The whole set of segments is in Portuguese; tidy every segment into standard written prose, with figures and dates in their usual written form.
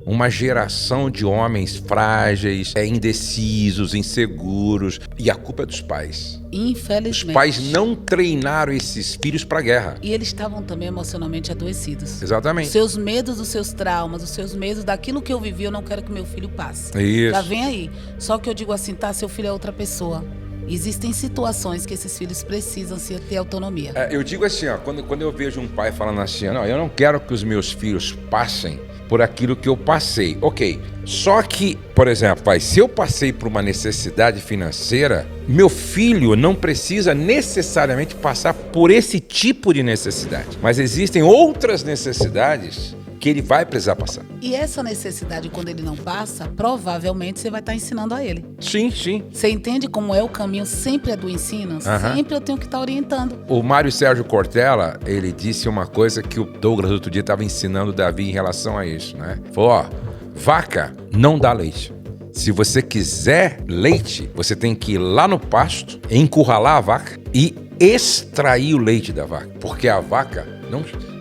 uma geração de homens frágeis, indecisos, inseguros. E a culpa é dos pais. Infelizmente. Os pais não treinaram esses filhos para a guerra. E eles estavam também emocionalmente adoecidos. Exatamente. Os seus medos, os seus traumas, os seus medos daquilo que eu vivi, eu não quero que meu filho passe. Isso. Já vem aí. Só que eu digo assim, tá, seu filho é outra pessoa. Existem situações que esses filhos precisam ter autonomia. Eu digo assim, ó, quando eu vejo um pai falando assim, não, eu não quero que os meus filhos passem por aquilo que eu passei. Ok, só que, por exemplo, pai, se eu passei por uma necessidade financeira, meu filho não precisa necessariamente passar por esse tipo de necessidade. Mas existem outras necessidades que ele vai precisar passar. E essa necessidade, quando ele não passa, provavelmente você vai estar ensinando a ele. Sim, sim. Você entende como é o caminho sempre é do ensino? Sempre eu tenho que estar orientando. O Mário Sérgio Cortella, ele disse uma coisa que o Douglas outro dia estava ensinando o Davi em relação a isso, né? Falou, ó, vaca não dá leite. Se você quiser leite, você tem que ir lá no pasto, encurralar a vaca e extrair o leite da vaca. Porque a vaca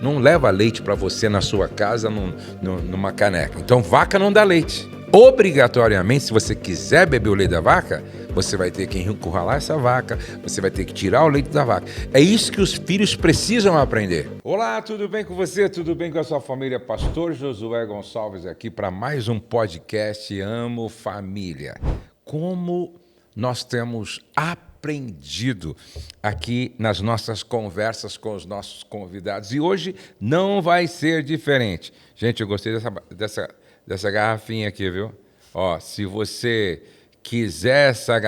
não leva leite para você na sua casa numa caneca. Então, vaca não dá leite. Obrigatoriamente, se você quiser beber o leite da vaca, você vai ter que encurralar essa vaca, você vai ter que tirar o leite da vaca. É isso que os filhos precisam aprender. Olá, tudo bem com você? Tudo bem com a sua família? Pastor Josué Gonçalves aqui para mais um podcast Amo Família. Como nós temos aprendido aqui nas nossas conversas com os nossos convidados. E hoje não vai ser diferente. Gente, eu gostei dessa garrafinha aqui, viu? Ó, se você quiser essa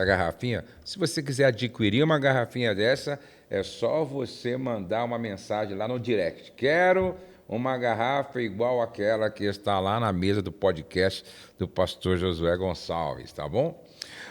garrafinha, se você quiser adquirir uma garrafinha dessa, é só você mandar uma mensagem lá no direct. Quero uma garrafa igual àquela que está lá na mesa do podcast do pastor Josué Gonçalves, tá bom?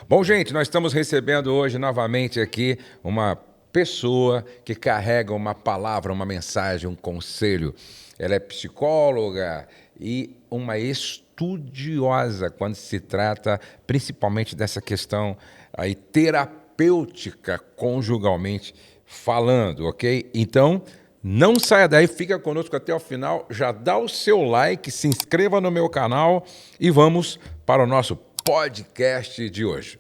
Bom, gente, nós estamos recebendo hoje novamente aqui uma pessoa que carrega uma palavra, uma mensagem, um conselho. Ela é psicóloga e uma estudiosa quando se trata principalmente dessa questão aí terapêutica conjugalmente falando, ok? Então, não saia daí, fica conosco até o final, já dá o seu like, se inscreva no meu canal e vamos para o nosso podcast de hoje.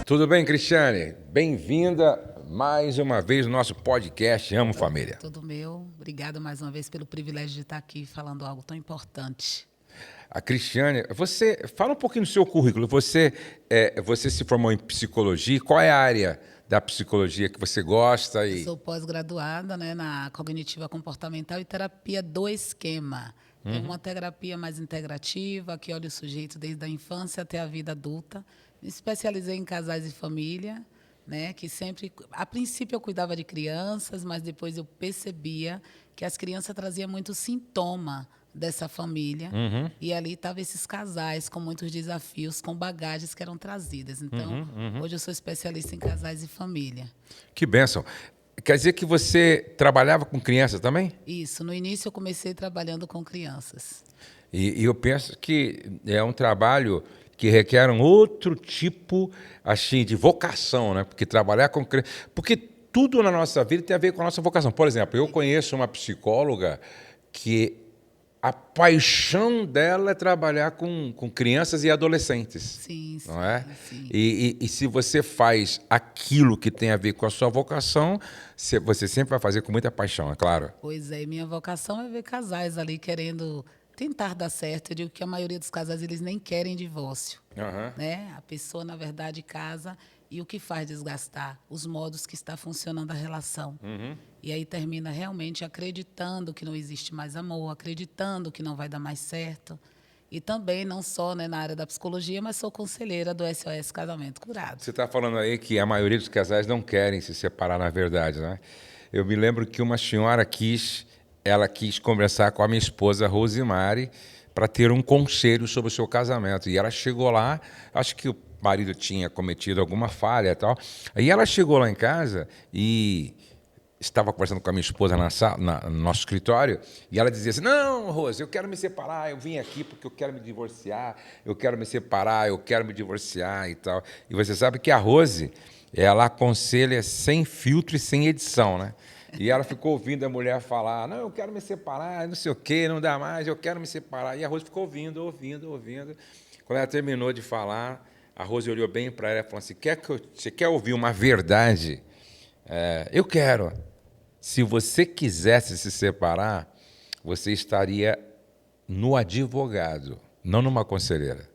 Tudo bem, Cristiane? Bem-vinda mais uma vez no nosso podcast Amo Família. Tudo meu. Obrigada mais uma vez pelo privilégio de estar aqui falando algo tão importante. A Cristiane, você fala um pouquinho do seu currículo. Você se formou em psicologia. Qual é a área da psicologia que você gosta? Eu sou pós-graduada, né, na cognitiva comportamental e terapia do esquema. É uma terapia mais integrativa, que olha o sujeito desde a infância até a vida adulta. Me especializei em casais e família, né, que sempre, a princípio eu cuidava de crianças, mas depois eu percebia que as crianças traziam muito sintoma dessa família. E ali estavam esses casais com muitos desafios, com bagagens que eram trazidas. Então, hoje eu sou especialista em casais e família. Que bênção. Quer dizer que você trabalhava com crianças também? Isso. No início eu comecei trabalhando com crianças. E eu penso que é um trabalho que requer um outro tipo assim, de vocação, né? Porque trabalhar com crianças... Porque tudo na nossa vida tem a ver com a nossa vocação. Por exemplo, eu conheço uma psicóloga que a paixão dela é trabalhar com crianças e adolescentes. Sim, não é? Sim. E se você faz aquilo que tem a ver com a sua vocação, você sempre vai fazer com muita paixão, é claro. Pois é, minha vocação é ver casais ali querendo tentar dar certo. Eu digo que a maioria dos casais eles nem querem divórcio. Né? A pessoa, na verdade, casa e o que faz desgastar? Os modos que está funcionando a relação. E aí termina realmente acreditando que não existe mais amor, acreditando que não vai dar mais certo. E também, não só, né, na área da psicologia, mas sou conselheira do SOS Casamento Curado. Você está falando aí que a maioria dos casais não querem se separar, na verdade, né? Eu me lembro que uma senhora quis conversar com a minha esposa, Rosimari, para ter um conselho sobre o seu casamento. E ela chegou lá, acho que o marido tinha cometido alguma falha e tal. Aí ela chegou lá em casa e estava conversando com a minha esposa no nosso escritório, e ela dizia assim, não, Rose, eu quero me separar, eu vim aqui porque eu quero me divorciar, eu quero me separar, eu quero me divorciar e tal. E você sabe que a Rose, Ela aconselha sem filtro e sem edição, né? E ela ficou ouvindo a mulher falar, não, eu quero me separar, não sei o quê, não dá mais, eu quero me separar. E a Rose ficou ouvindo. Quando ela terminou de falar, a Rose olhou bem para ela e falou assim, você quer ouvir uma verdade? Eu quero. Se você quisesse se separar, você estaria no advogado, não numa conselheira.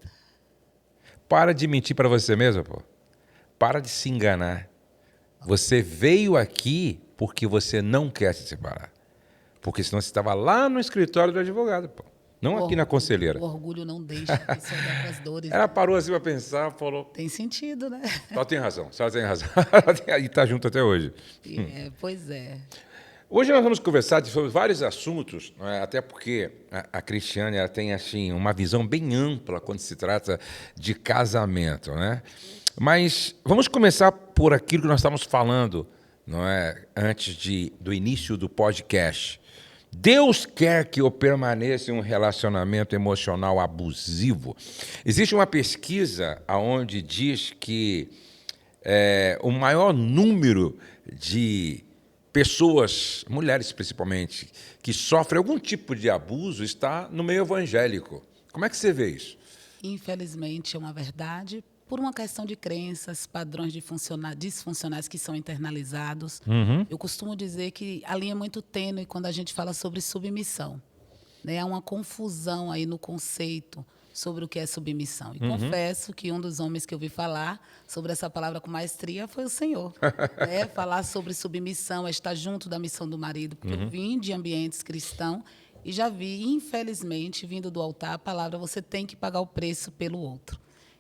Para de mentir para você mesmo, pô. Para de se enganar. Você veio aqui porque você não quer se separar. Porque senão você estava lá no escritório do advogado, pô. Não aqui na conselheira. O orgulho não deixa a pessoa olhar para as dores. Ela parou assim para pensar, falou... Tem sentido, né? Ela tem razão, ela tem razão. E está junto até hoje. Pois é. Hoje nós vamos conversar sobre vários assuntos, né? Até porque a Cristiane ela tem assim, uma visão bem ampla quando se trata de casamento, né? Mas vamos começar por aquilo que nós estávamos falando, não é? Antes do início do podcast. Deus quer que eu permaneça em um relacionamento emocional abusivo. Existe uma pesquisa onde diz que o maior número de pessoas, mulheres principalmente, que sofrem algum tipo de abuso está no meio evangélico. Como é que você vê isso? Infelizmente, é uma verdade, por uma questão de crenças, padrões disfuncionais que são internalizados. Eu costumo dizer que a linha é muito tênue quando a gente fala sobre submissão, né? Há uma confusão aí no conceito sobre o que é submissão. E confesso que um dos homens que eu vi falar sobre essa palavra com maestria foi o Senhor. Né? Falar sobre submissão é estar junto da missão do marido, porque eu vim de ambientes cristãos e já vi, infelizmente, vindo do altar, a palavra você tem que pagar o preço pelo outro.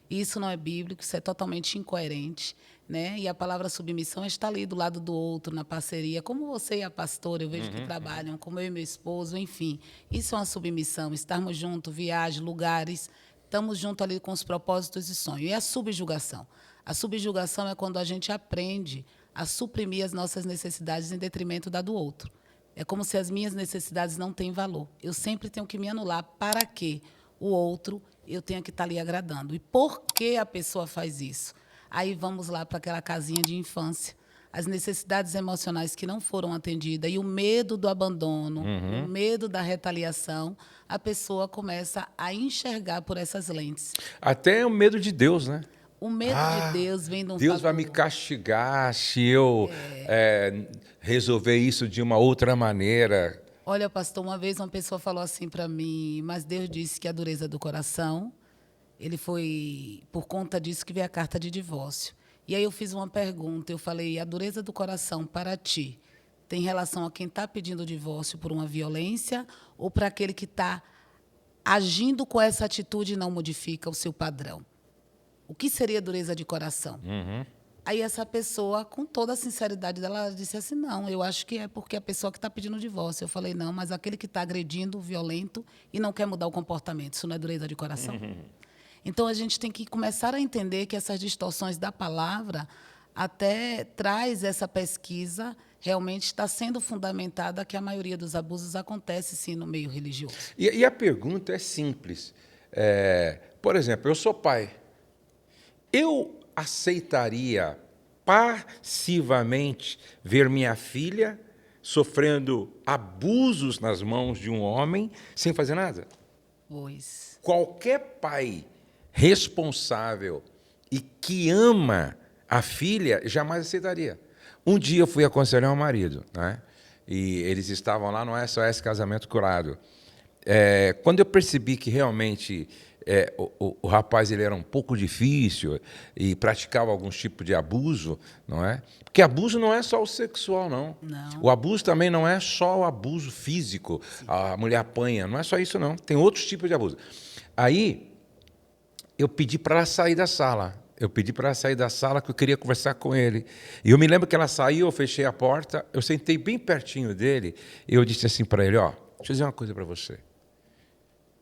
Isso não é bíblico, isso é totalmente incoerente, né? E a palavra submissão está ali do lado do outro, na parceria. Como você e a pastora, eu vejo que trabalham, como eu e meu esposo, enfim. Isso é uma submissão, estarmos juntos, viagem, lugares, estamos juntos ali com os propósitos e sonhos. E a subjugação? A subjugação é quando a gente aprende a suprimir as nossas necessidades em detrimento da do outro. É como se as minhas necessidades não têm valor. Eu sempre tenho que me anular para que o outro eu tenha que estar ali agradando. E por que a pessoa faz isso? Aí vamos lá para aquela casinha de infância. As necessidades emocionais que não foram atendidas e o medo do abandono, o medo da retaliação, a pessoa começa a enxergar por essas lentes. Até o medo de Deus, né? O medo de Deus vem de um Deus vai me castigar se eu resolver isso de uma outra maneira. Olha, pastor, uma vez uma pessoa falou assim para mim, mas Deus disse que a dureza do coração, ele foi por conta disso que veio a carta de divórcio. E aí eu fiz uma pergunta, eu falei, a dureza do coração para ti tem relação a quem está pedindo o divórcio por uma violência ou para aquele que está agindo com essa atitude e não modifica o seu padrão? O que seria dureza de coração? Aí essa pessoa, com toda a sinceridade dela, ela disse assim, não, eu acho que é porque a pessoa que está pedindo o divórcio. Eu falei, não, mas aquele que está agredindo, violento, e não quer mudar o comportamento, isso não é dureza de coração? Então, a gente tem que começar a entender que essas distorções da palavra até traz essa pesquisa, realmente está sendo fundamentada que a maioria dos abusos acontece, sim, no meio religioso. E a pergunta é simples. Por exemplo, eu sou pai. Eu aceitaria passivamente ver minha filha sofrendo abusos nas mãos de um homem sem fazer nada? Pois. Qualquer pai responsável e que ama a filha jamais aceitaria. Um dia eu fui aconselhar um marido, né? E eles estavam lá no SOS Casamento Curado. Quando eu percebi que realmente o rapaz ele era um pouco difícil e praticava alguns tipos de abuso, não é? Porque abuso não é só o sexual, não. O abuso também não é só o abuso físico. Sim. A mulher apanha, não é só isso, não. Tem outros tipos de abuso. Aí, eu pedi para ela sair da sala. Que eu queria conversar com ele. E eu me lembro que ela saiu, eu fechei a porta, eu sentei bem pertinho dele e eu disse assim para ele, deixa eu dizer uma coisa para você.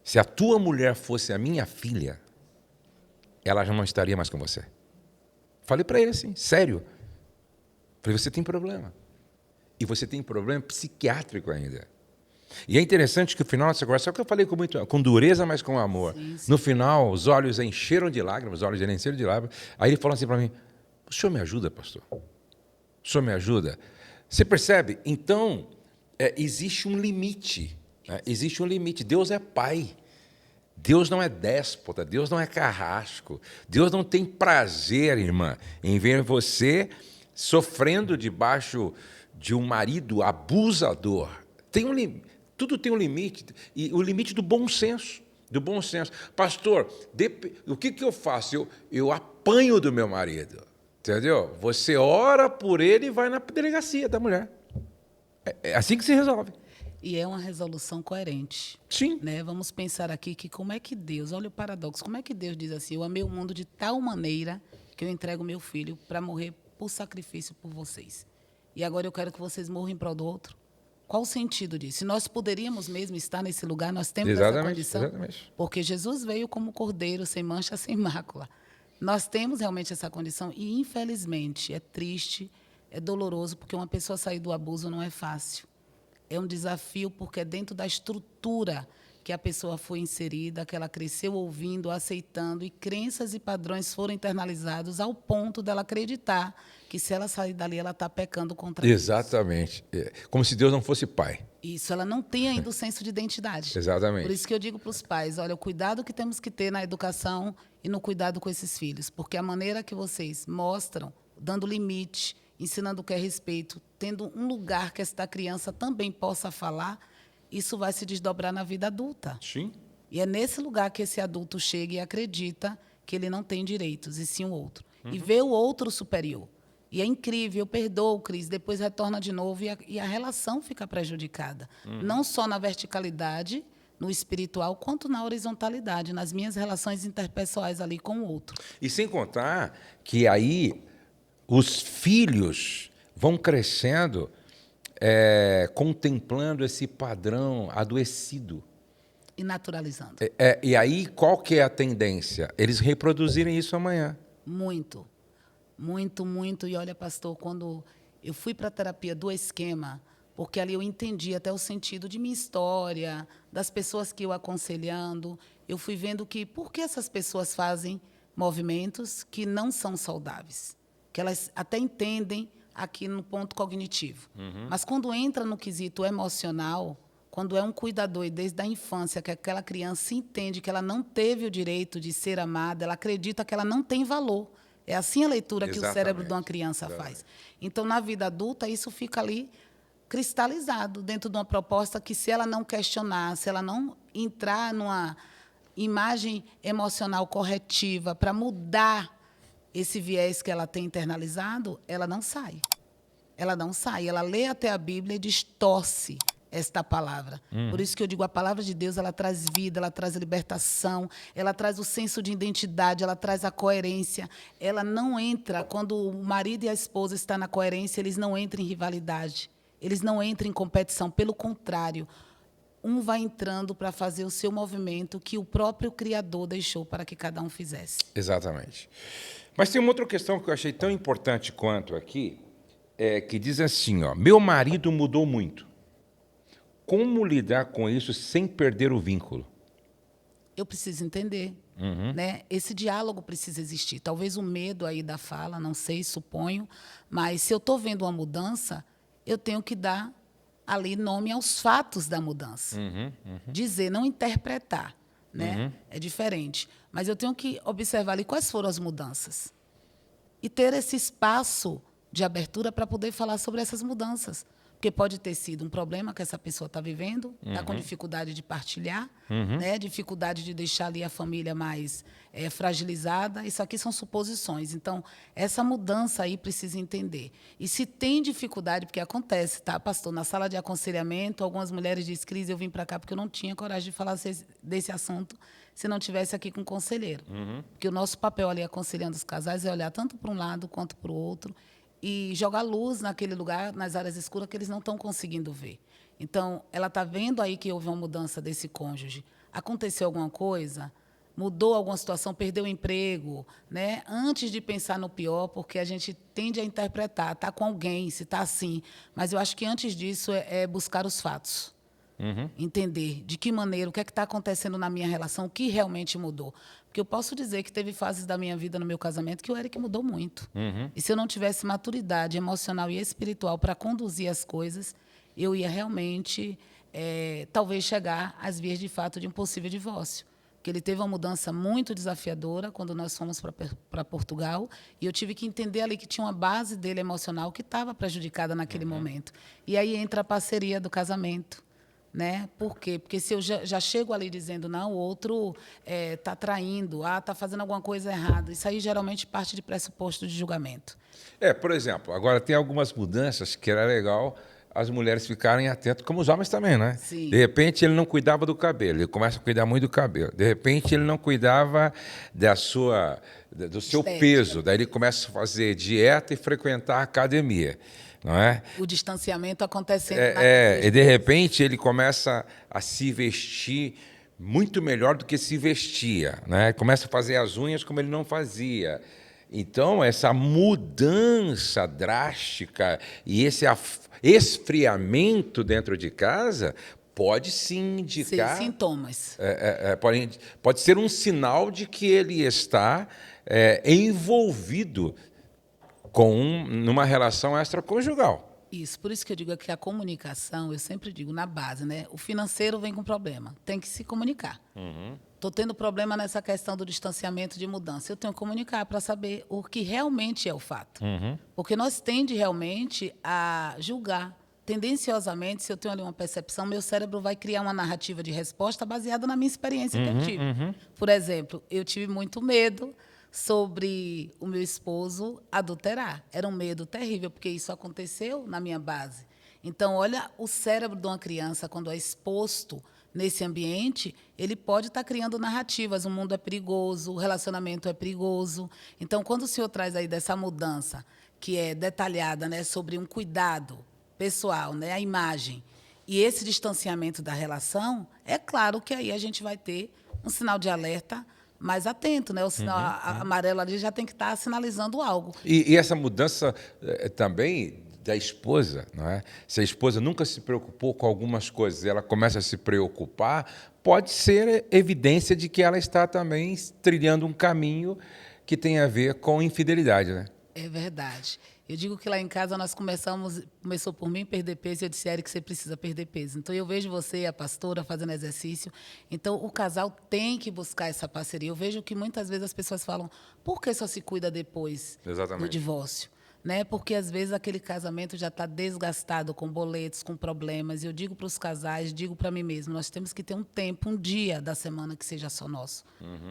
Se a tua mulher fosse a minha filha, ela já não estaria mais com você. Falei para ele assim, sério. Falei, você tem problema. E você tem problema psiquiátrico ainda. E é interessante que no final dessa conversa, só que eu falei com dureza, mas com amor. Sim, sim. No final, os olhos encheram de lágrimas, os olhos dele encheram de lágrimas. Aí ele falou assim para mim, O senhor me ajuda, pastor? O senhor me ajuda? Você percebe? Então, existe um limite. Né? Existe um limite. Deus é pai. Deus não é déspota. Deus não é carrasco. Deus não tem prazer, irmã, em ver você sofrendo debaixo de um marido abusador. Tudo tem um limite. E o limite do bom senso. Do bom senso. Pastor, o que eu faço? Eu apanho do meu marido. Entendeu? Você ora por ele e vai na delegacia da mulher. É assim que se resolve. E é uma resolução coerente. Sim. Né? Vamos pensar aqui que como é que Deus, olha o paradoxo, como é que Deus diz assim, eu amei o mundo de tal maneira que eu entrego meu filho para morrer por sacrifício por vocês. E agora eu quero que vocês morram em prol do outro. Qual o sentido disso? Se nós poderíamos mesmo estar nesse lugar, nós temos essa condição. Exatamente. Porque Jesus veio como cordeiro, sem mancha, sem mácula. Nós temos realmente essa condição e, infelizmente, é triste, é doloroso, porque uma pessoa sair do abuso não é fácil. É um desafio porque é dentro da estrutura que a pessoa foi inserida, que ela cresceu ouvindo, aceitando, e crenças e padrões foram internalizados ao ponto dela acreditar que, se ela sair dali, ela está pecando contra Deus. Exatamente. Como se Deus não fosse pai. Isso, ela não tem ainda o senso de identidade. Exatamente. Por isso que eu digo para os pais, olha, o cuidado que temos que ter na educação e no cuidado com esses filhos, porque a maneira que vocês mostram, dando limite, ensinando o que é respeito, tendo um lugar que esta criança também possa falar, isso vai se desdobrar na vida adulta. Sim. E é nesse lugar que esse adulto chega e acredita que ele não tem direitos, e sim o outro. E vê o outro superior. E é incrível, eu perdoo, Cris, depois retorna de novo e a relação fica prejudicada. Não só na verticalidade, no espiritual, quanto na horizontalidade, nas minhas relações interpessoais ali com o outro. E sem contar que aí os filhos vão crescendo contemplando esse padrão adoecido. E naturalizando. E aí, qual que é a tendência? Eles reproduzirem isso amanhã. Muito. Muito, muito. E olha, pastor, quando eu fui para a terapia do esquema, porque ali eu entendi até o sentido de minha história, das pessoas que eu aconselhando, eu fui vendo que por que essas pessoas fazem movimentos que não são saudáveis, que elas até entendem aqui no ponto cognitivo. Mas quando entra no quesito emocional, quando é um cuidador e desde a infância que aquela criança entende que ela não teve o direito de ser amada, ela acredita que ela não tem valor. É assim a leitura que o cérebro de uma criança faz. Então, na vida adulta, isso fica ali cristalizado dentro de uma proposta que, se ela não questionar, se ela não entrar numa imagem emocional corretiva para mudar esse viés que ela tem internalizado, ela não sai. Ela não sai. Ela lê até a Bíblia e distorce esta palavra. Por isso que eu digo, a palavra de Deus, ela traz vida, ela traz libertação, ela traz o senso de identidade, ela traz a coerência. Ela não entra, quando o marido e a esposa estão na coerência, eles não entram em rivalidade, eles não entram em competição. Pelo contrário, um vai entrando para fazer o seu movimento que o próprio Criador deixou para que cada um fizesse. Exatamente. Mas tem uma outra questão que eu achei tão importante quanto aqui, que diz assim, ó, meu marido mudou muito. Como lidar com isso sem perder o vínculo? Eu preciso entender. Né? Esse diálogo precisa existir. Talvez o medo aí da fala, não sei, suponho, mas se eu estou vendo uma mudança, eu tenho que dar ali nome aos fatos da mudança. Dizer, não interpretar. Né? É diferente. Mas eu tenho que observar ali quais foram as mudanças. E ter esse espaço de abertura para poder falar sobre essas mudanças. Porque pode ter sido um problema que essa pessoa está vivendo, está com dificuldade de partilhar, né? Dificuldade de deixar ali a família mais fragilizada. Isso aqui são suposições. Então, essa mudança aí precisa entender. E se tem dificuldade, porque acontece, tá, pastor? Na sala de aconselhamento, algumas mulheres dizem, Cris, eu vim para cá porque eu não tinha coragem de falar desse assunto se não tivesse aqui com um conselheiro. Porque o nosso papel ali aconselhando os casais é olhar tanto para um lado quanto para o outro, e jogar luz naquele lugar, nas áreas escuras que eles não estão conseguindo ver. Então, ela está vendo aí que houve uma mudança desse cônjuge. Aconteceu alguma coisa? Mudou alguma situação? Perdeu o emprego? Né? Antes de pensar no pior, porque a gente tende a interpretar, está com alguém, se está assim. Mas eu acho que antes disso é buscar os fatos. Entender de que maneira, o que é que está acontecendo na minha relação, o que realmente mudou. Porque eu posso dizer que teve fases da minha vida no meu casamento que o Eric mudou muito. E se eu não tivesse maturidade emocional e espiritual para conduzir as coisas, eu ia realmente, talvez, chegar às vias de fato de um possível divórcio. Porque ele teve uma mudança muito desafiadora quando nós fomos para Portugal, e eu tive que entender ali que tinha uma base dele emocional que estava prejudicada naquele momento. E aí entra a parceria do casamento. Né? Por quê? Porque se eu já chego ali dizendo, não, o outro está traindo, está fazendo alguma coisa errada, isso aí geralmente parte de pressuposto de julgamento. Por exemplo, agora tem algumas mudanças que era legal as mulheres ficarem atentas, como os homens também, né? Sim. De repente ele não cuidava do cabelo, ele começa a cuidar muito do cabelo. De repente ele não cuidava do seu peso, daí ele começa a fazer dieta e frequentar a academia. Não é? O distanciamento acontecendo. E de repente ele começa a se vestir muito melhor do que se vestia, né? Começa a fazer as unhas como ele não fazia. Então, essa mudança drástica e esse esfriamento dentro de casa pode sim indicar... sintomas. Pode ser um sinal de que ele está envolvido numa relação extraconjugal. Isso, por isso que eu digo que a comunicação, eu sempre digo, na base, né? O financeiro vem com problema, tem que se comunicar. Estou tendo problema nessa questão do distanciamento de mudança. Eu tenho que comunicar para saber o que realmente é o fato. Porque nós tende realmente a julgar. Tendenciosamente, se eu tenho ali uma percepção, meu cérebro vai criar uma narrativa de resposta baseada na minha experiência que eu tive. Por exemplo, eu tive muito medo sobre o meu esposo adulterar. Era um medo terrível, porque isso aconteceu na minha base. Então, olha, o cérebro de uma criança, quando é exposto nesse ambiente, ele pode estar criando narrativas. O mundo é perigoso, o relacionamento é perigoso. Então, quando o senhor traz aí dessa mudança, que é detalhada, né, sobre um cuidado pessoal, né, a imagem, e esse distanciamento da relação, é claro que aí a gente vai ter um sinal de alerta mais atento, né? O sinal amarelo ali já tem que estar sinalizando algo. E essa mudança também da esposa, não é? Se a esposa nunca se preocupou com algumas coisas e ela começa a se preocupar, pode ser evidência de que ela está também trilhando um caminho que tem a ver com infidelidade, né? É verdade. Eu digo que lá em casa nós começou por mim perder peso, e eu disse, Eric, você precisa perder peso. Então, eu vejo você, a pastora, fazendo exercício. Então, o casal tem que buscar essa parceria. Eu vejo que muitas vezes as pessoas falam, por que só se cuida depois do divórcio? Né? Porque, às vezes, aquele casamento já está desgastado, com boletos, com problemas. E eu digo para os casais, digo para mim mesmo, nós temos que ter um tempo, um dia da semana que seja só nosso.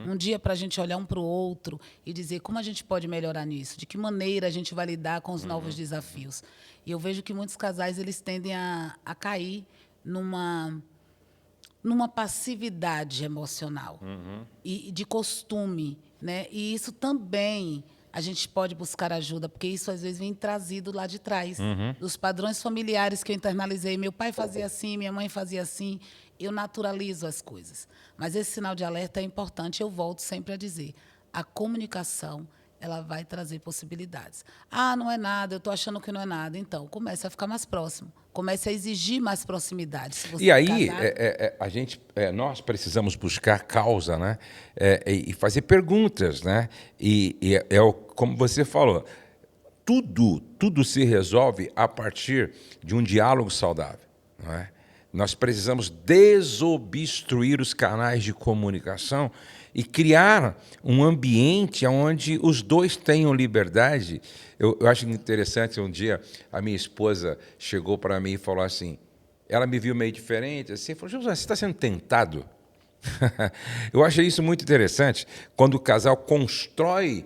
Um dia para a gente olhar um para o outro e dizer como a gente pode melhorar nisso, de que maneira a gente vai lidar com os novos desafios. E eu vejo que muitos casais eles tendem a cair numa passividade emocional e de costume. Né? E isso também... a gente pode buscar ajuda, porque isso às vezes vem trazido lá de trás, dos padrões familiares que eu internalizei. Meu pai fazia assim, minha mãe fazia assim, eu naturalizo as coisas. Mas esse sinal de alerta é importante, eu volto sempre a dizer, a comunicação, ela vai trazer possibilidades. Não é nada, eu estou achando que não é nada. Então, comece a ficar mais próximo, comece a exigir mais proximidade. Se você e aí, nós precisamos buscar causa, né? E fazer perguntas, né? Como você falou, tudo se resolve a partir de um diálogo saudável, não é? Nós precisamos desobstruir os canais de comunicação e criar um ambiente onde os dois tenham liberdade. Eu acho interessante, um dia a minha esposa chegou para mim e falou assim, ela me viu meio diferente, assim, falou, José, você está sendo tentado? Eu achei isso muito interessante, quando o casal constrói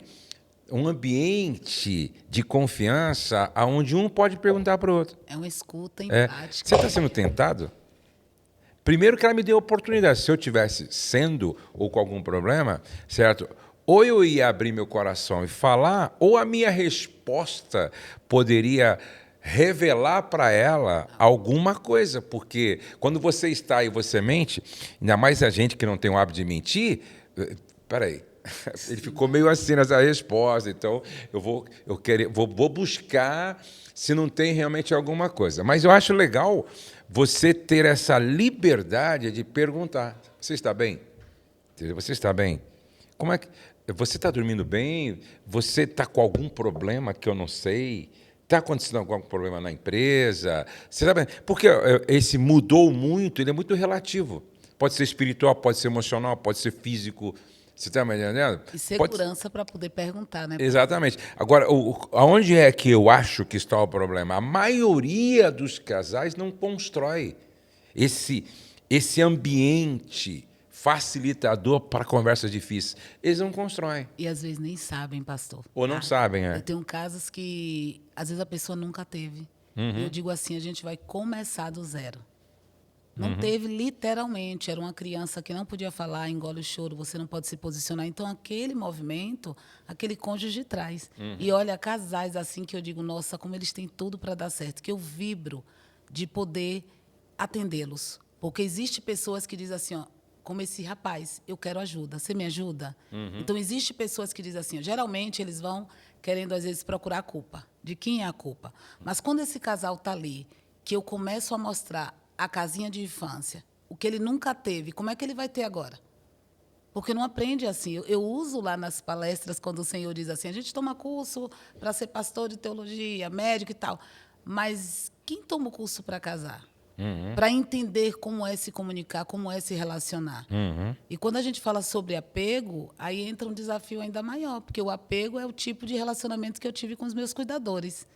um ambiente de confiança onde um pode perguntar para o outro. É uma escuta empática. Você está sendo tentado? Primeiro que ela me deu a oportunidade. Se eu tivesse sendo ou com algum problema, certo? Ou eu ia abrir meu coração e falar, ou a minha resposta poderia revelar para ela alguma coisa. Porque quando você está e você mente, ainda mais a gente que não tem o hábito de mentir, peraí, Ele ficou meio assim nessa resposta, então vou buscar se não tem realmente alguma coisa. Mas eu acho legal você ter essa liberdade de perguntar. Você está bem? Você está bem? Como é que você está dormindo bem? Você está com algum problema que eu não sei? Está acontecendo algum problema na empresa? Você tá bem? Porque esse mudou muito, ele é muito relativo. Pode ser espiritual, pode ser emocional, pode ser físico. Você está me entendendo? E segurança para poder perguntar, né? Exatamente. Agora, aonde é que eu acho que está o problema? A maioria dos casais não constrói esse ambiente facilitador para conversas difíceis. Eles não constroem. E às vezes nem sabem, pastor. Ou não sabem, Eu tenho casos que às vezes a pessoa nunca teve. Eu digo assim, a gente vai começar do zero. Não teve literalmente, era uma criança que não podia falar, engole o choro, você não pode se posicionar. Então, aquele movimento, aquele cônjuge traz. E olha, casais assim que eu digo, nossa, como eles têm tudo para dar certo, que eu vibro de poder atendê-los. Porque existe pessoas que dizem assim, ó, como esse rapaz, eu quero ajuda, você me ajuda? Então, existe pessoas que dizem assim, ó, geralmente eles vão querendo, às vezes, procurar a culpa. De quem é a culpa? Mas quando esse casal está ali, que eu começo a mostrar a casinha de infância, o que ele nunca teve, como é que ele vai ter agora? Porque não aprende assim. Eu uso lá nas palestras, quando o Senhor diz assim, a gente toma curso para ser pastor de teologia, médico e tal, mas quem toma o curso para casar? Para entender como é se comunicar, como é se relacionar. E quando a gente fala sobre apego, aí entra um desafio ainda maior, porque o apego é o tipo de relacionamento que eu tive com os meus cuidadores.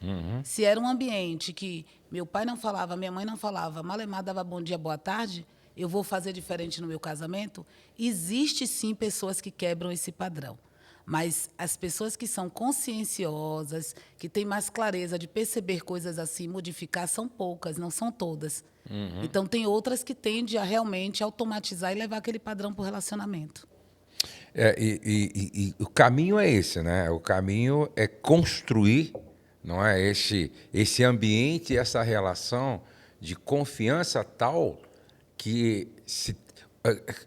Se era um ambiente que meu pai não falava, minha mãe não falava, Malemar dava bom dia, boa tarde, eu vou fazer diferente no meu casamento? Existe, sim, pessoas que quebram esse padrão. Mas as pessoas que são conscienciosas, que têm mais clareza de perceber coisas assim, modificar, são poucas, não são todas. Então, tem outras que tendem a realmente automatizar e levar aquele padrão para o relacionamento. E o caminho é esse, né? O caminho é construir, não é, esse ambiente, essa relação de confiança tal que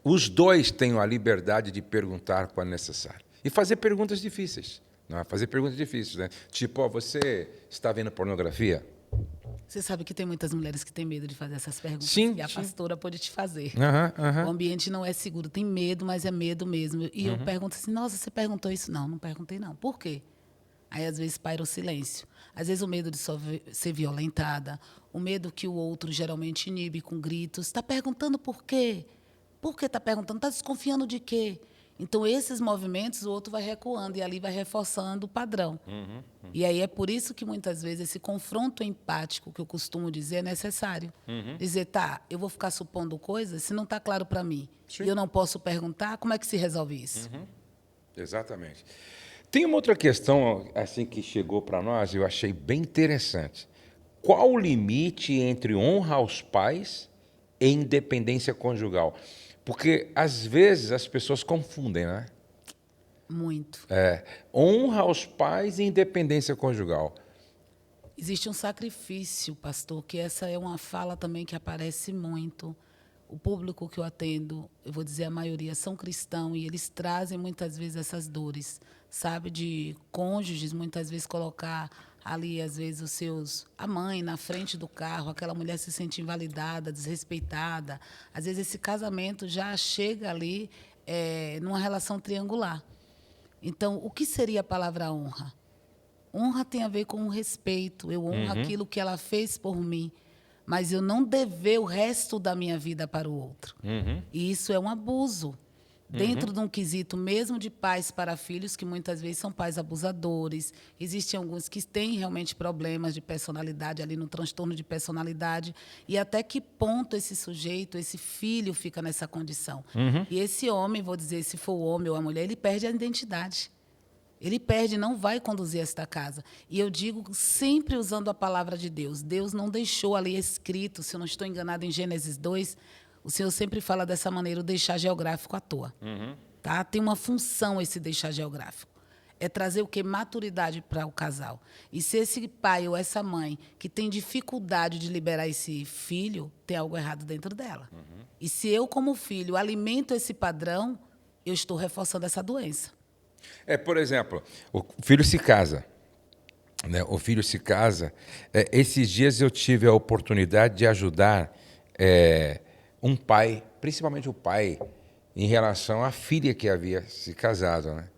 os dois tenham a liberdade de perguntar quando necessário. E fazer perguntas difíceis. Não é? Fazer perguntas difíceis, né? Tipo, ó, você está vendo pornografia? Você sabe que tem muitas mulheres que têm medo de fazer essas perguntas. Sim, e a sim. pastora pode te fazer. Aham. O ambiente não é seguro. Tem medo, mas é medo mesmo. E eu pergunto assim, nossa, você perguntou isso? Não, não perguntei não. Por quê? Aí, às vezes, paira o silêncio. Às vezes, o medo de ser violentada, o medo que o outro geralmente inibe com gritos. Está perguntando por quê? Por que está perguntando? Está desconfiando de quê? Então, esses movimentos, o outro vai recuando e ali vai reforçando o padrão. E aí é por isso que, muitas vezes, esse confronto empático, que eu costumo dizer, é necessário. Dizer, tá, eu vou ficar supondo coisas, se não está claro para mim, e eu não posso perguntar, como é que se resolve isso? Exatamente. Tem uma outra questão assim que chegou para nós, eu achei bem interessante. Qual o limite entre honra aos pais e independência conjugal? Porque, às vezes, as pessoas confundem, né? Muito. Honra aos pais e independência conjugal. Existe um sacrifício, pastor, que essa é uma fala também que aparece muito. O público que eu atendo, eu vou dizer a maioria, são cristãos e eles trazem muitas vezes essas dores, sabe, de cônjuges, muitas vezes colocar ali, às vezes, a mãe na frente do carro, aquela mulher se sente invalidada, desrespeitada. Às vezes esse casamento já chega ali numa relação triangular. Então, o que seria a palavra honra? Honra tem a ver com o respeito. Eu honro aquilo que ela fez por mim, mas eu não dever o resto da minha vida para o outro. E isso é um abuso. Dentro de um quesito mesmo de pais para filhos, que muitas vezes são pais abusadores. Existem alguns que têm realmente problemas de personalidade, ali no transtorno de personalidade. E até que ponto esse sujeito, esse filho, fica nessa condição? E esse homem, vou dizer, se for o homem ou a mulher, ele perde a identidade. Ele perde, não vai conduzir esta casa. E eu digo sempre usando a palavra de Deus. Deus não deixou ali escrito, se eu não estou enganado, em Gênesis 2, o Senhor sempre fala dessa maneira, o deixar geográfico à toa. Tá? Tem uma função esse deixar geográfico. É trazer o quê? Maturidade para o casal. E se esse pai ou essa mãe que tem dificuldade de liberar esse filho, tem algo errado dentro dela. E se eu, como filho, alimento esse padrão, eu estou reforçando essa doença. Por exemplo, o filho se casa, né? O filho se casa. Esses dias eu tive a oportunidade de ajudar um pai, principalmente o pai, em relação à filha que havia se casado, né?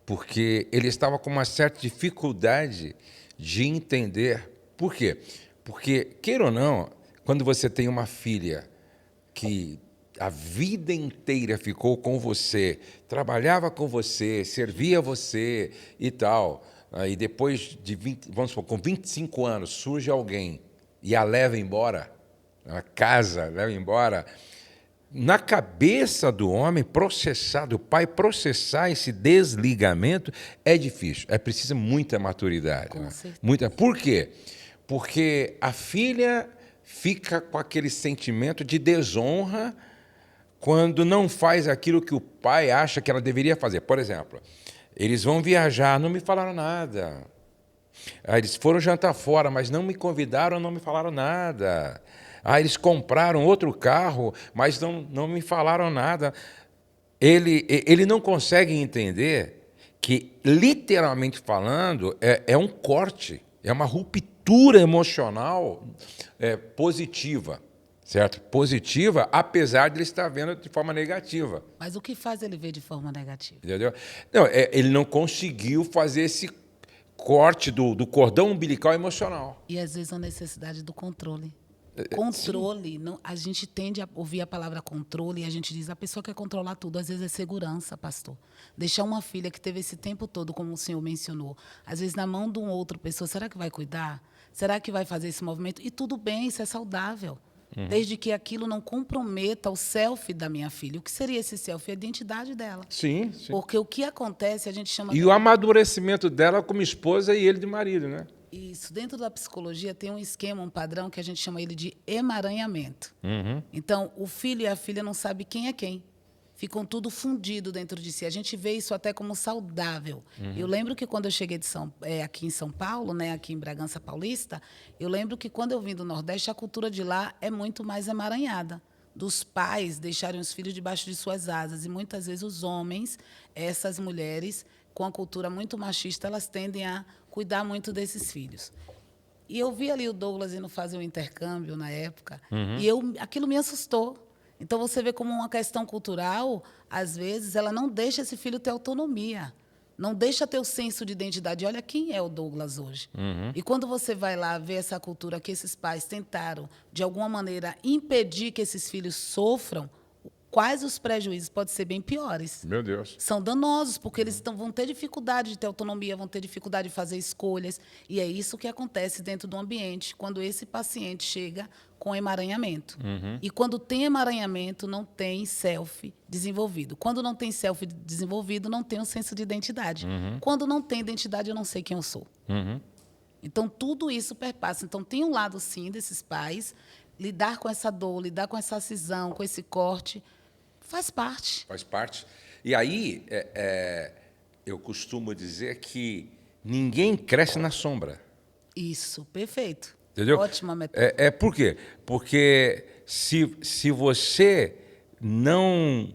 Porque ele estava com uma certa dificuldade de entender. Por quê? Porque, queira ou não, quando você tem uma filha que a vida inteira ficou com você, trabalhava com você, servia você e tal, e depois de 20, vamos supor, com 25 anos, surge alguém e a leva embora, a casa leva embora. Na cabeça do homem, do pai processar esse desligamento é difícil. É preciso muita maturidade. Com Né? certeza. Por quê? Porque a filha fica com aquele sentimento de desonra quando não faz aquilo que o pai acha que ela deveria fazer. Por exemplo, eles vão viajar, não me falaram nada. Eles foram jantar fora, mas não me convidaram, não me falaram nada. Eles compraram outro carro, mas não me falaram nada. Ele não consegue entender que, literalmente falando, é um corte, é uma ruptura emocional positiva, certo? Positiva, apesar de ele estar vendo de forma negativa. Mas o que faz ele ver de forma negativa? Entendeu? Não, ele não conseguiu fazer esse corte do cordão umbilical emocional. E às vezes a necessidade do controle. Controle, não, a gente tende a ouvir a palavra controle e a gente diz, a pessoa quer controlar tudo, às vezes é segurança, pastor. Deixar uma filha que teve esse tempo todo, como o senhor mencionou, às vezes na mão de uma outra pessoa, será que vai cuidar? Será que vai fazer esse movimento? E tudo bem, isso é saudável. Desde que aquilo não comprometa o selfie da minha filha. O que seria esse selfie? A identidade dela. Sim, sim. Porque o que acontece, a gente chama... E o amadurecimento dela como esposa e ele de marido, né? Isso, dentro da psicologia tem um esquema, um padrão que a gente chama ele de emaranhamento. Uhum. Então, o filho e a filha não sabem quem é quem. Ficam tudo fundido dentro de si. A gente vê isso até como saudável. Eu lembro que quando eu cheguei aqui em São Paulo, né, aqui em Bragança Paulista, eu lembro que quando eu vim do Nordeste, a cultura de lá é muito mais emaranhada. Dos pais deixarem os filhos debaixo de suas asas. E muitas vezes os homens, essas mulheres, com a cultura muito machista, elas tendem a cuidar muito desses filhos. E eu vi ali o Douglas indo fazer um intercâmbio na época, e aquilo me assustou. Então, você vê como uma questão cultural, às vezes, ela não deixa esse filho ter autonomia, não deixa ter o senso de identidade. Olha quem é o Douglas hoje. E quando você vai lá ver essa cultura que esses pais tentaram, de alguma maneira, impedir que esses filhos sofram, quais os prejuízos podem ser bem piores. Meu Deus. São danosos, porque eles vão ter dificuldade de ter autonomia, vão ter dificuldade de fazer escolhas. E é isso que acontece dentro do ambiente, quando esse paciente chega com emaranhamento. E quando tem emaranhamento, não tem self desenvolvido. Quando não tem self desenvolvido, não tem um senso de identidade. Quando não tem identidade, eu não sei quem eu sou. Então, tudo isso perpassa. Então, tem um lado, sim, desses pais, lidar com essa dor, lidar com essa cisão, com esse corte, faz parte. Faz parte. E aí, eu costumo dizer que ninguém cresce na sombra. Isso, perfeito. Entendeu? Ótima metáfora. Por quê? Porque se você não...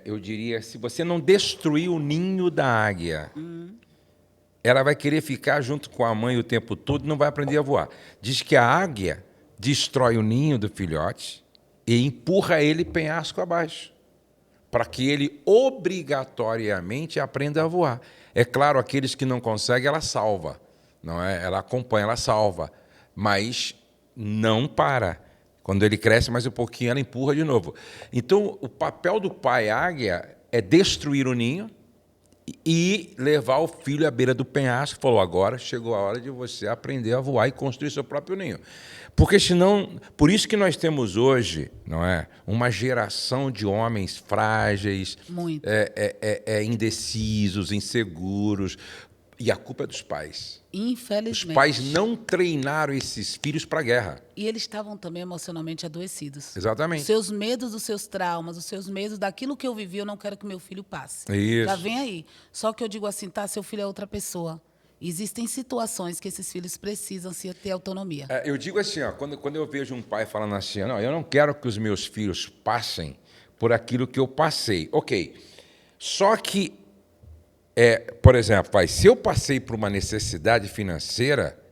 eu diria, se você não destruir o ninho da águia, ela vai querer ficar junto com a mãe o tempo todo e não vai aprender a voar. Diz que a águia destrói o ninho do filhote e empurra ele penhasco abaixo, para que ele obrigatoriamente aprenda a voar. É claro, aqueles que não conseguem, ela salva. Não é? Ela acompanha, ela salva, mas não para. Quando ele cresce mais um pouquinho, ela empurra de novo. Então, o papel do pai águia é destruir o ninho e levar o filho à beira do penhasco. Falou, agora chegou a hora de você aprender a voar e construir seu próprio ninho. Porque senão, por isso que nós temos hoje, não é, uma geração de homens frágeis, Muito. Indecisos, inseguros, e a culpa é dos pais. Infelizmente. Os pais não treinaram esses filhos para a guerra. E eles estavam também emocionalmente adoecidos. Exatamente. Os seus medos, os seus traumas, os seus medos daquilo que eu vivi, eu não quero que meu filho passe. Isso. Já vem aí. Só que eu digo assim, tá, seu filho é outra pessoa. Existem situações que esses filhos precisam ter autonomia. Eu digo assim, ó, quando eu vejo um pai falando assim, não, eu não quero que os meus filhos passem por aquilo que eu passei. Ok. Só que, por exemplo, se eu passei por uma necessidade financeira,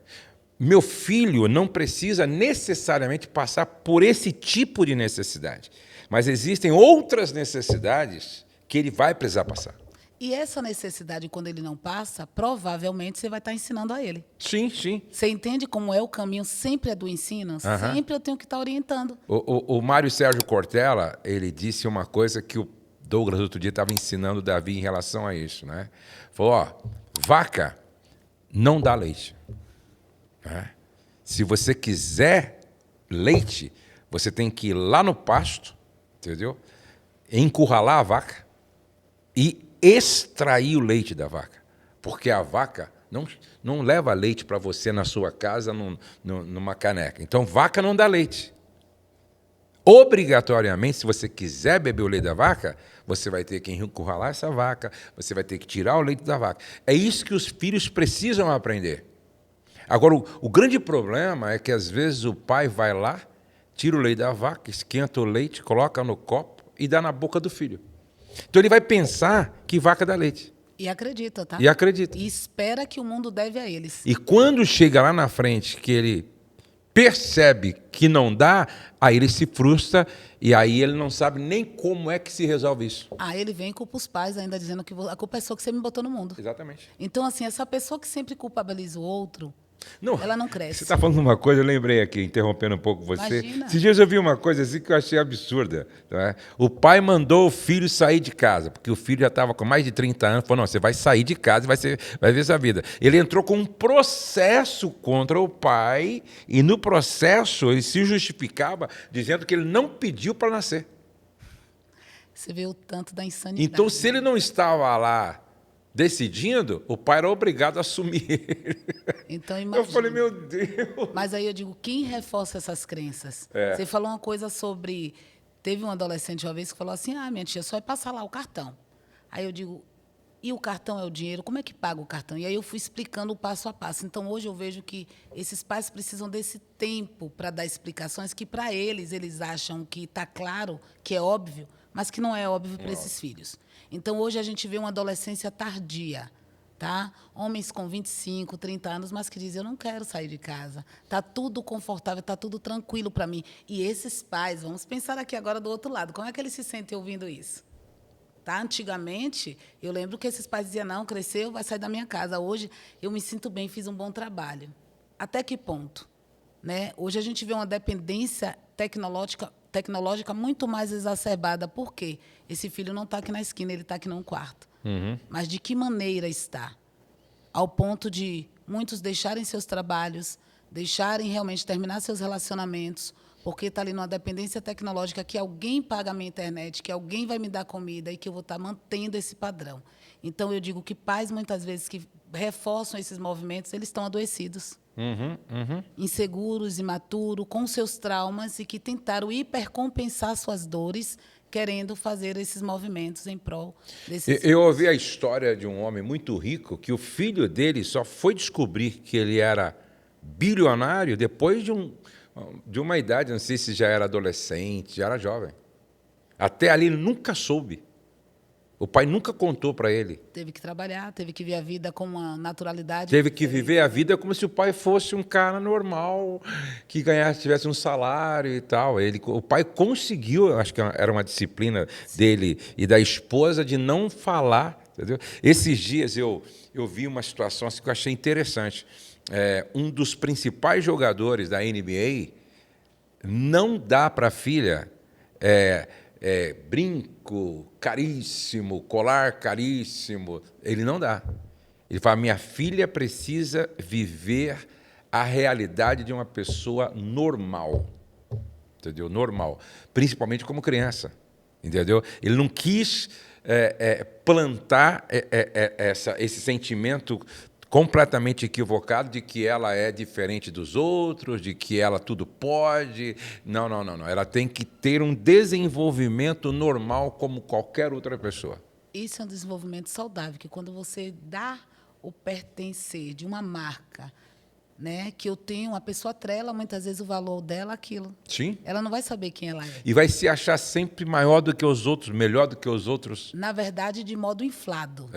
meu filho não precisa necessariamente passar por esse tipo de necessidade. Mas existem outras necessidades que ele vai precisar passar. E essa necessidade, quando ele não passa, provavelmente você vai estar ensinando a ele. Sim, sim. Você entende como é o caminho? Sempre é do ensino? Sempre eu tenho que estar orientando. O Mário Sérgio Cortella, ele disse uma coisa que o Douglas outro dia estava ensinando o Davi em relação a isso, né? Falou, vaca não dá leite. Né? Se você quiser leite, você tem que ir lá no pasto, entendeu? Encurralar a vaca e extrair o leite da vaca. Porque a vaca não leva leite para você na sua casa numa caneca. Então, vaca não dá leite. Obrigatoriamente, se você quiser beber o leite da vaca, você vai ter que encurralar essa vaca, você vai ter que tirar o leite da vaca. É isso que os filhos precisam aprender. Agora, o grande problema é que, às vezes, o pai vai lá, tira o leite da vaca, esquenta o leite, coloca no copo e dá na boca do filho. Então, ele vai pensar que vaca dá leite. E acredita, tá? E acredita. E espera que o mundo deve a eles. E quando chega lá na frente, que ele percebe que não dá, aí ele se frustra e aí ele não sabe nem como é que se resolve isso. Aí ele vem e culpa os pais, ainda dizendo que a culpa é sua que você me botou no mundo. Exatamente. Então, assim, essa pessoa que sempre culpabiliza o outro, Não, ela não cresce. Você está falando uma coisa, eu lembrei aqui, interrompendo um pouco você. Imagina. Esses dias eu vi uma coisa assim que eu achei absurda. Não é? O pai mandou o filho sair de casa, porque o filho já estava com mais de 30 anos, falou, não, você vai sair de casa e vai ver essa vida. Ele entrou com um processo contra o pai e no processo ele se justificava dizendo que ele não pediu para nascer. Você vê o tanto da insanidade. Então, se ele não estava lá decidindo, o pai era obrigado a assumir ele. Então, imagina. Eu falei, meu Deus. Mas aí eu digo, quem reforça essas crenças? É. Você falou uma coisa sobre... Teve um adolescente uma vez que falou assim, minha tia, só é passar lá o cartão. Aí eu digo, e o cartão é o dinheiro? Como é que paga o cartão? E aí eu fui explicando o passo a passo. Então, hoje eu vejo que esses pais precisam desse tempo para dar explicações que, para eles acham que está claro, que é óbvio, mas que não é óbvio para esses filhos. Então, hoje a gente vê uma adolescência tardia, tá? Homens com 25, 30 anos, mas que dizem, eu não quero sair de casa. Está tudo confortável, está tudo tranquilo para mim. E esses pais, vamos pensar aqui agora do outro lado, como é que eles se sentem ouvindo isso? Tá? Antigamente, eu lembro que esses pais diziam, não, cresceu, vai sair da minha casa. Hoje, eu me sinto bem, fiz um bom trabalho. Até que ponto? Né? Hoje a gente vê uma dependência tecnológica muito mais exacerbada. Por quê? Esse filho não está aqui na esquina, ele está aqui num quarto. Mas de que maneira está? Ao ponto de muitos deixarem seus trabalhos, deixarem realmente terminar seus relacionamentos, porque está ali numa dependência tecnológica que alguém paga a minha internet, que alguém vai me dar comida e que eu vou estar mantendo esse padrão. Então, eu digo que pais, muitas vezes, que reforçam esses movimentos, eles estão adoecidos. Inseguros, imaturos, com seus traumas e que tentaram hipercompensar suas dores, querendo fazer esses movimentos em prol desses... Eu ouvi a história de um homem muito rico que o filho dele só foi descobrir que ele era bilionário depois de uma idade, não sei se já era adolescente, já era jovem. Até ali ele nunca soube. O pai nunca contou para ele. Teve que trabalhar, teve que ver a vida com uma naturalidade. Teve que viver a vida como se o pai fosse um cara normal, que tivesse um salário e tal. O pai conseguiu, acho que era uma disciplina dele e da esposa, de não falar. Entendeu? Esses dias eu vi uma situação assim que eu achei interessante. Um dos principais jogadores da NBA não dá para a filha... brinco caríssimo, colar caríssimo, ele não dá. Ele fala, minha filha precisa viver a realidade de uma pessoa normal, entendeu? Normal, principalmente como criança, entendeu? Ele não quis plantar esse sentimento completamente equivocado de que ela é diferente dos outros, de que ela tudo pode. Não. Ela tem que ter um desenvolvimento normal como qualquer outra pessoa. Isso é um desenvolvimento saudável, que quando você dá o pertencer de uma marca né? Que eu tenho, a pessoa atrela muitas vezes o valor dela àquilo. Sim. Ela não vai saber quem ela é. E vai se achar sempre maior do que os outros, melhor do que os outros. Na verdade, de modo inflado.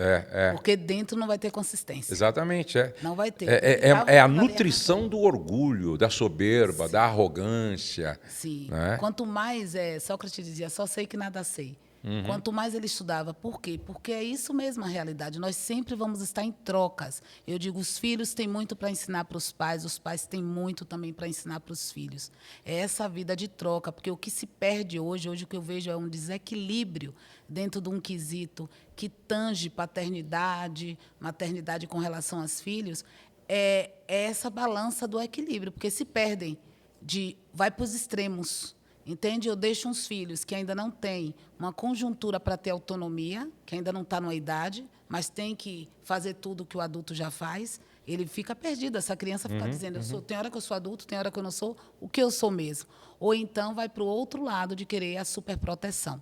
Porque dentro não vai ter consistência. Exatamente, Não vai ter. É a nutrição do orgulho, da soberba, da arrogância. Sim. Né? Quanto mais, Sócrates dizia, só sei que nada sei. Quanto mais ele estudava. Por quê? Porque é isso mesmo a realidade. Nós sempre vamos estar em trocas. Eu digo, os filhos têm muito para ensinar para os pais têm muito também para ensinar para os filhos. É essa vida de troca, porque o que se perde hoje o que eu vejo é um desequilíbrio dentro de um quesito que tange paternidade, maternidade com relação aos filhos, é essa balança do equilíbrio, porque se perdem, vai para os extremos. Entende? Eu deixo uns filhos que ainda não têm uma conjuntura para ter autonomia, que ainda não está numa idade, mas tem que fazer tudo que o adulto já faz. Ele fica perdido. Essa criança fica dizendo, tem hora que eu sou adulto, tem hora que eu não sou, o que eu sou mesmo. Ou então vai para o outro lado de querer a superproteção.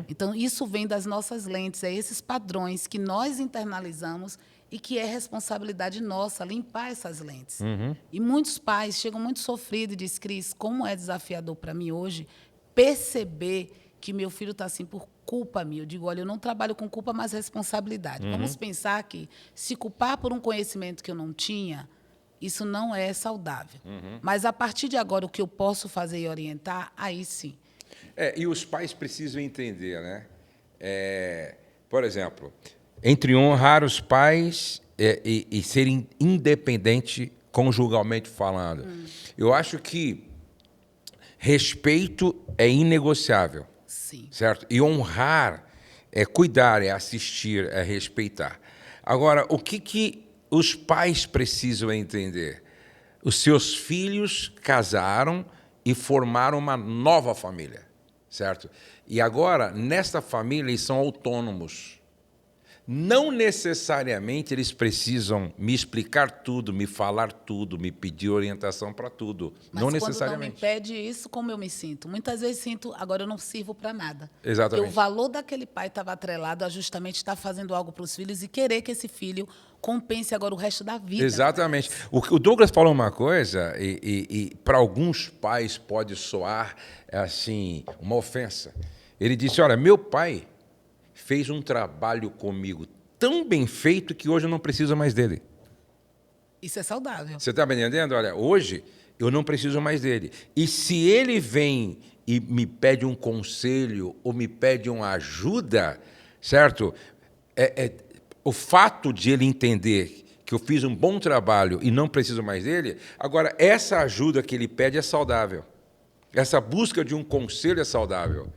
Então, isso vem das nossas lentes, esses padrões que nós internalizamos e que é responsabilidade nossa limpar essas lentes. E muitos pais chegam muito sofridos e dizem, Cris, como é desafiador para mim hoje perceber que meu filho está assim por culpa minha. Eu digo, olha, eu não trabalho com culpa, mas responsabilidade. Vamos pensar que se culpar por um conhecimento que eu não tinha, isso não é saudável. Mas, a partir de agora, o que eu posso fazer e orientar, aí sim. E os pais precisam entender, né? Por exemplo, entre honrar os pais e serem independentes conjugalmente falando. Eu acho que respeito é inegociável. Sim. Certo? E honrar é cuidar, é assistir, é respeitar. Agora, o que os pais precisam entender? Os seus filhos casaram e formaram uma nova família, certo? E agora, nesta família, eles são autônomos. Não necessariamente eles precisam me explicar tudo, me falar tudo, me pedir orientação para tudo. Mas não quando necessariamente. não me pede isso, como eu me sinto? Muitas vezes sinto, agora eu não sirvo para nada. Exatamente. Porque o valor daquele pai estava atrelado a justamente estar fazendo algo para os filhos e querer que esse filho compense agora o resto da vida. Exatamente. O Douglas falou uma coisa, e para alguns pais pode soar assim, uma ofensa. Ele disse, olha, meu pai fez um trabalho comigo tão bem feito que hoje eu não preciso mais dele. Isso é saudável. Você está me entendendo? Olha, hoje eu não preciso mais dele. E se ele vem e me pede um conselho ou me pede uma ajuda, certo? O fato de ele entender que eu fiz um bom trabalho e não preciso mais dele, agora, essa ajuda que ele pede é saudável. Essa busca de um conselho é saudável.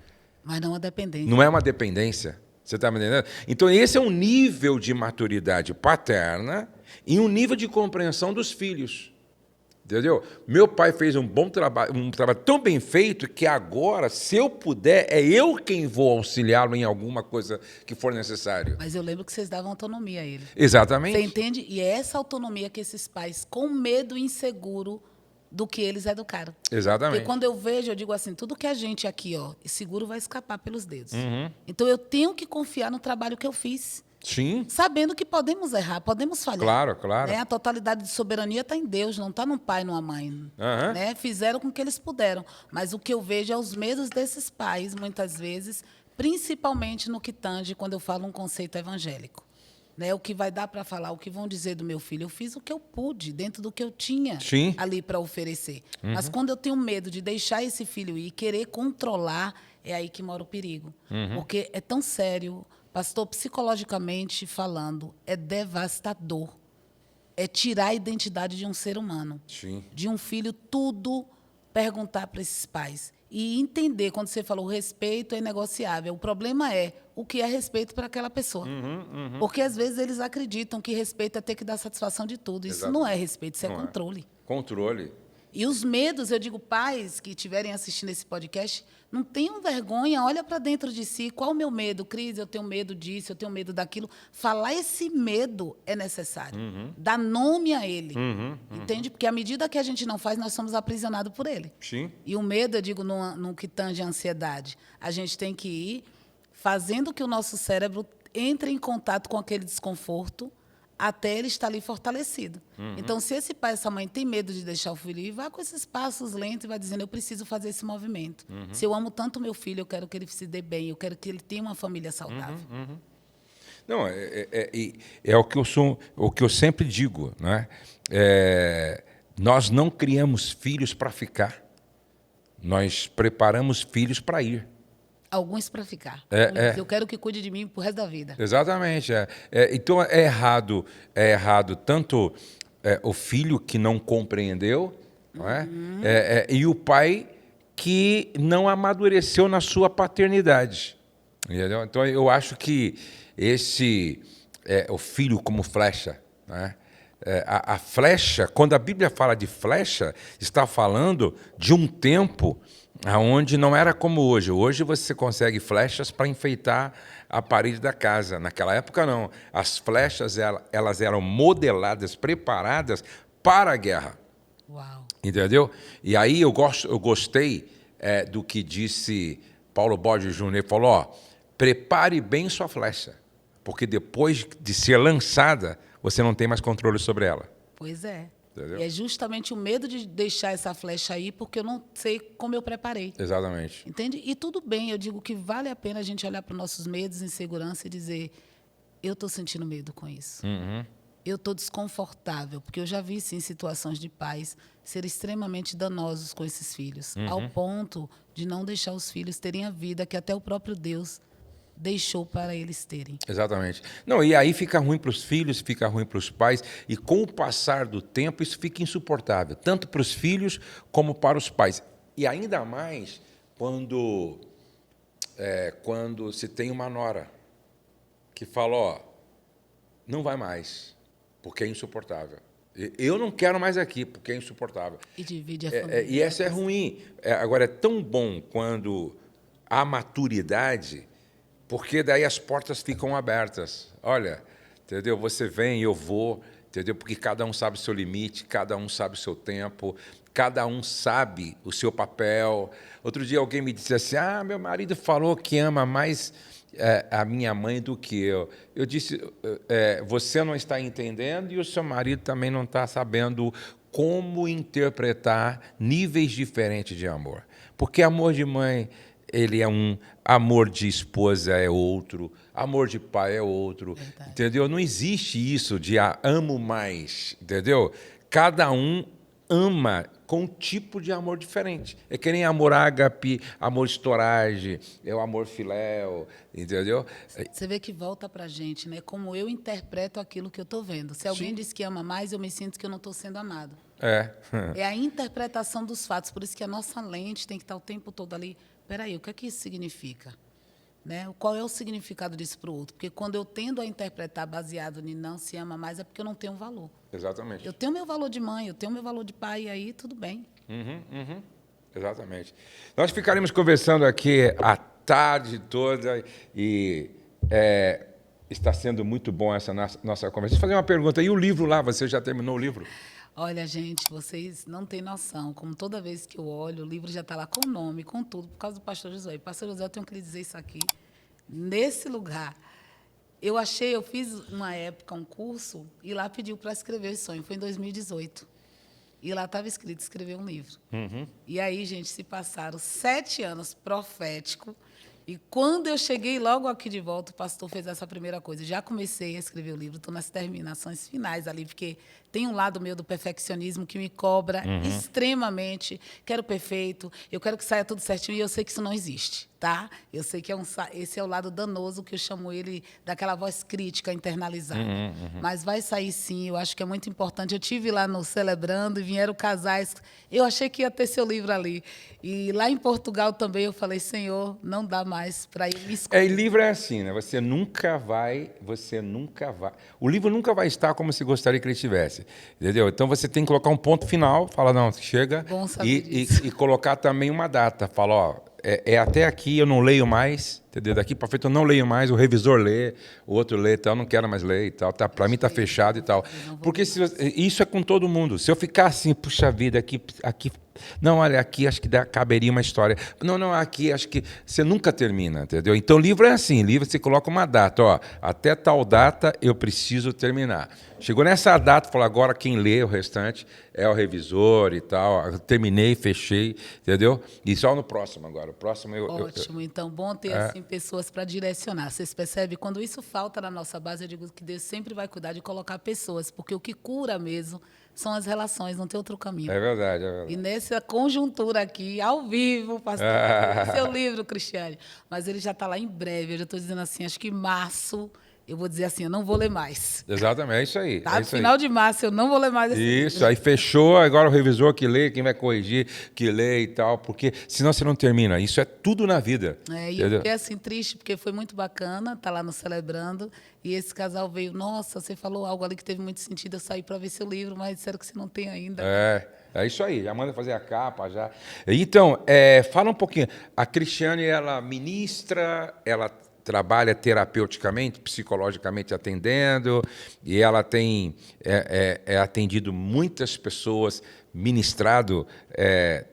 Mas não é dependência. Não é uma dependência. Você está me entendendo? Então, esse é um nível de maturidade paterna e um nível de compreensão dos filhos. Entendeu? Meu pai fez um trabalho tão bem feito que agora, se eu puder, é eu quem vou auxiliá-lo em alguma coisa que for necessário. Mas eu lembro que vocês davam autonomia a ele. Exatamente. Você entende? E é essa autonomia que esses pais, com medo e inseguro do que eles educaram. Exatamente. Porque quando eu vejo, eu digo assim, tudo que a gente aqui, seguro vai escapar pelos dedos. Então, eu tenho que confiar no trabalho que eu fiz. Sim. Sabendo que podemos errar, podemos falhar. Claro, claro. Né? A totalidade de soberania está em Deus, não está num pai, numa mãe. Né? Fizeram com que eles puderam. Mas o que eu vejo é os medos desses pais, muitas vezes, principalmente no que tange quando eu falo um conceito evangélico. Né? O que vai dar para falar, o que vão dizer do meu filho. Eu fiz o que eu pude, dentro do que eu tinha ali para oferecer. Mas quando eu tenho medo de deixar esse filho ir, querer controlar, é aí que mora o perigo. Porque é tão sério, pastor, psicologicamente falando, é devastador. É tirar a identidade de um ser humano. Sim. De um filho, tudo perguntar para esses pais. E entender, quando você falou, o respeito é negociável. O problema é o que é respeito para aquela pessoa. Porque, às vezes, eles acreditam que respeito é ter que dar satisfação de tudo. Isso Exatamente. não é respeito, isso é controle. Controle. E os medos, eu digo, pais que estiverem assistindo esse podcast, não tenham vergonha, olha para dentro de si. Qual o meu medo? Cris, eu tenho medo disso, eu tenho medo daquilo. Falar esse medo é necessário. Dar nome a ele. Entende? Porque à medida que a gente não faz, nós somos aprisionados por ele. Sim. E o medo, eu digo, no que tange a ansiedade, a gente tem que ir fazendo que o nosso cérebro entre em contato com aquele desconforto, até ele estar ali fortalecido. Então, se esse pai, essa mãe tem medo de deixar o filho ir, vá com esses passos lentos e vai dizendo, eu preciso fazer esse movimento. Se eu amo tanto meu filho, eu quero que ele se dê bem, eu quero que ele tenha uma família saudável. Não, é o que eu sempre digo, né? Nós não criamos filhos para ficar, nós preparamos filhos para ir. Alguns para ficar. Eu quero que cuide de mim pro resto da vida. Exatamente. Então é errado tanto o filho que não compreendeu, não é? E o pai que não amadureceu na sua paternidade. Entendeu? Então eu acho que o filho como flecha, né? A flecha, quando a Bíblia fala de flecha, está falando de um tempo onde não era como hoje. Hoje você consegue flechas para enfeitar a parede da casa. Naquela época, não. As flechas elas eram modeladas, preparadas para a guerra. Uau. Entendeu? E aí eu gostei do que disse Paulo Borges Júnior. Ele falou, prepare bem sua flecha, porque depois de ser lançada, você não tem mais controle sobre ela. Pois é. Entendeu? E é justamente o medo de deixar essa flecha aí, porque eu não sei como eu preparei. Exatamente. Entende? E tudo bem, eu digo que vale a pena a gente olhar para os nossos medos, insegurança e dizer, eu estou sentindo medo com isso. Eu estou desconfortável, porque eu já vi, sim, situações de pais serem extremamente danosos com esses filhos, ao ponto de não deixar os filhos terem a vida que até o próprio Deus deixou para eles terem. Exatamente. Não, e aí fica ruim para os filhos, fica ruim para os pais, e com o passar do tempo isso fica insuportável, tanto para os filhos como para os pais. E ainda mais quando se tem uma nora que fala, não vai mais, porque é insuportável. Eu não quero mais aqui, porque é insuportável. E divide a família. E essa é ruim. Agora, é tão bom quando há maturidade, porque daí as portas ficam abertas. Olha, entendeu? Você vem, eu vou, entendeu? Porque cada um sabe o seu limite, cada um sabe o seu tempo, cada um sabe o seu papel. Outro dia alguém me disse assim, meu marido falou que ama mais a minha mãe do que eu. Eu disse, você não está entendendo e o seu marido também não está sabendo como interpretar níveis diferentes de amor. Porque amor de mãe, ele é um, amor de esposa é outro, amor de pai é outro, verdade. Entendeu? Não existe isso de amo mais, entendeu? Cada um ama com um tipo de amor diferente. É que nem amor ágape, amor estorage, é o amor filéu, entendeu? Você vê que volta para a gente, né? Como eu interpreto aquilo que eu estou vendo. Se alguém diz que ama mais, eu me sinto que eu não estou sendo amado. É a interpretação dos fatos, por isso que a nossa lente tem que estar o tempo todo ali. Peraí, o que é que isso significa? Né? Qual é o significado disso para o outro? Porque quando eu tendo a interpretar baseado em não se ama mais, é porque eu não tenho valor. Exatamente. Eu tenho meu valor de mãe, eu tenho meu valor de pai, e aí tudo bem. Exatamente. Nós ficaremos conversando aqui a tarde toda e está sendo muito bom essa nossa conversa. Deixa eu fazer uma pergunta. E o livro lá, você já terminou o livro? Olha, gente, vocês não têm noção. Como toda vez que eu olho, o livro já está lá com o nome, com tudo, por causa do pastor Josué. Pastor Josué, eu tenho que lhe dizer isso aqui. Nesse lugar, eu fiz uma época um curso e lá pediu para escrever esse sonho. Foi em 2018. E lá estava escrito escrever um livro. E aí, gente, se passaram 7 anos profético. E quando eu cheguei logo aqui de volta, o pastor fez essa primeira coisa. Já comecei a escrever o livro, estou nas terminações finais ali, porque tem um lado meu do perfeccionismo que me cobra extremamente. Quero perfeito, eu quero que saia tudo certinho, e eu sei que isso não existe, tá? Eu sei que esse é o lado danoso, que eu chamo ele daquela voz crítica internalizada. Mas vai sair sim, eu acho que é muito importante. Eu estive lá no Celebrando e vieram casais. Eu achei que ia ter seu livro ali. E lá em Portugal também eu falei, Senhor, não dá mais para eu me esconder. E livro é assim, né? Você nunca vai... O livro nunca vai estar como se gostaria que ele estivesse, entendeu? Então você tem que colocar um ponto final, falar, não, chega, e colocar também uma data. Fala, até aqui eu não leio mais, Entendeu? Daqui para frente eu não leio mais, o revisor lê, o outro lê e tal, não quero mais ler e tal. Tá, para mim está fechado e tal. Porque isso é com todo mundo. Se eu ficar assim, puxa vida, aqui. Não, olha, aqui acho que caberia uma história. Não, aqui acho que você nunca termina, entendeu? Então, livro é assim, livro você coloca uma data, ó, até tal data eu preciso terminar. Chegou nessa data, falou, agora quem lê o restante é o revisor e tal. Eu terminei, fechei, entendeu? E só no próximo agora. O próximo Ótimo, então bom ter assim pessoas para direcionar. Vocês percebem? Quando isso falta na nossa base, eu digo que Deus sempre vai cuidar de colocar pessoas, porque o que cura mesmo são as relações, não tem outro caminho. É verdade, é verdade. E nessa conjuntura aqui, ao vivo, pastor, seu livro, Cristiane, mas ele já está lá em breve. Eu já estou dizendo assim, acho que em março, eu vou dizer assim, eu não vou ler mais. Exatamente, é isso aí. Tá? É isso Final aí. de março, eu não vou ler mais esse Isso, livro. aí fechou, agora o revisor que lê, quem vai corrigir, que lê e tal, porque senão você não termina. Isso é tudo na vida. E eu fiquei assim triste, porque foi muito bacana, tá lá no Celebrando, e esse casal veio, nossa, você falou algo ali que teve muito sentido, eu saí para ver seu livro, mas disseram que você não tem ainda. É isso aí, já manda fazer a capa, já. Então, fala um pouquinho, a Cristiane, ela ministra, ela trabalha terapeuticamente, psicologicamente atendendo, e ela tem atendido muitas pessoas, ministrado,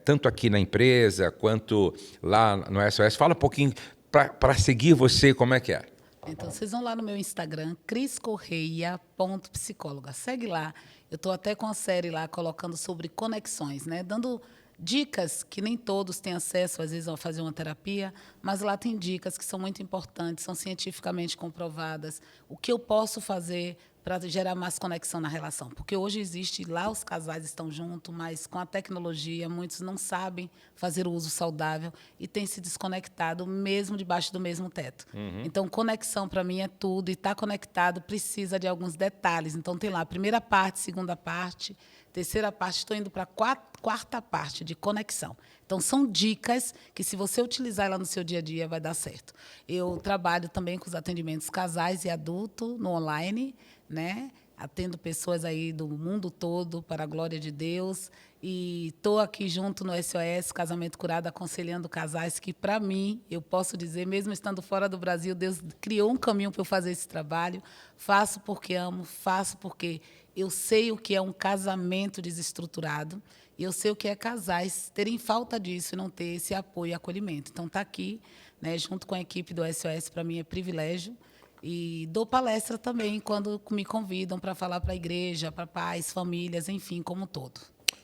tanto aqui na empresa, quanto lá no SOS. Fala um pouquinho, para seguir você, como é que é? Então, vocês vão lá no meu Instagram, criscorreia.psicóloga. Segue lá. Eu estou até com a série lá, colocando sobre conexões, né? Dando dicas que nem todos têm acesso, às vezes, a fazer uma terapia, mas lá tem dicas que são muito importantes, são cientificamente comprovadas. O que eu posso fazer para gerar mais conexão na relação? Porque hoje existe, lá os casais estão juntos, mas com a tecnologia, muitos não sabem fazer o uso saudável e têm se desconectado mesmo debaixo do mesmo teto. Então, conexão, para mim, é tudo. E estar conectado precisa de alguns detalhes. Então, tem lá a primeira parte, segunda parte, terceira parte, estou indo para a quarta parte de conexão. Então, são dicas que, se você utilizar ela no seu dia a dia, vai dar certo. Eu trabalho também com os atendimentos casais e adulto no online, né? Atendo pessoas aí do mundo todo, para a glória de Deus. E estou aqui junto no SOS, Casamento Curado, aconselhando casais que, para mim, eu posso dizer, mesmo estando fora do Brasil, Deus criou um caminho para eu fazer esse trabalho. Faço porque amo, faço porque eu sei o que é um casamento desestruturado. E eu sei o que é casais terem falta disso e não ter esse apoio e acolhimento. Então, está aqui, né, junto com a equipe do SOS, para mim é privilégio. E dou palestra também quando me convidam para falar para a igreja, para pais, famílias, enfim, como um todo.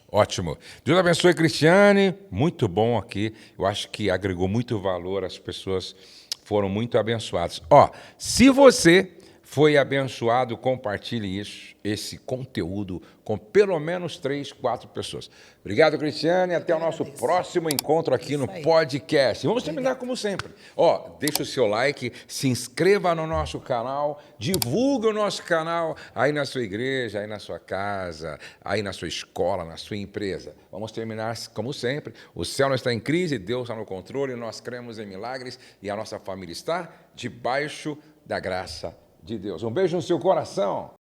Ótimo. Deus abençoe, Cristiane. Muito bom aqui. Eu acho que agregou muito valor, as pessoas foram muito abençoadas. Se você foi abençoado, compartilhe esse conteúdo com pelo menos 3, 4 pessoas. Obrigado, Cristiane. Até o nosso próximo encontro aqui no podcast. Vamos terminar como sempre. Deixa o seu like, se inscreva no nosso canal, divulgue o nosso canal aí na sua igreja, aí na sua casa, aí na sua escola, na sua empresa. Vamos terminar como sempre. O céu não está em crise, Deus está no controle, nós cremos em milagres e a nossa família está debaixo da graça de Deus. Um beijo no seu coração.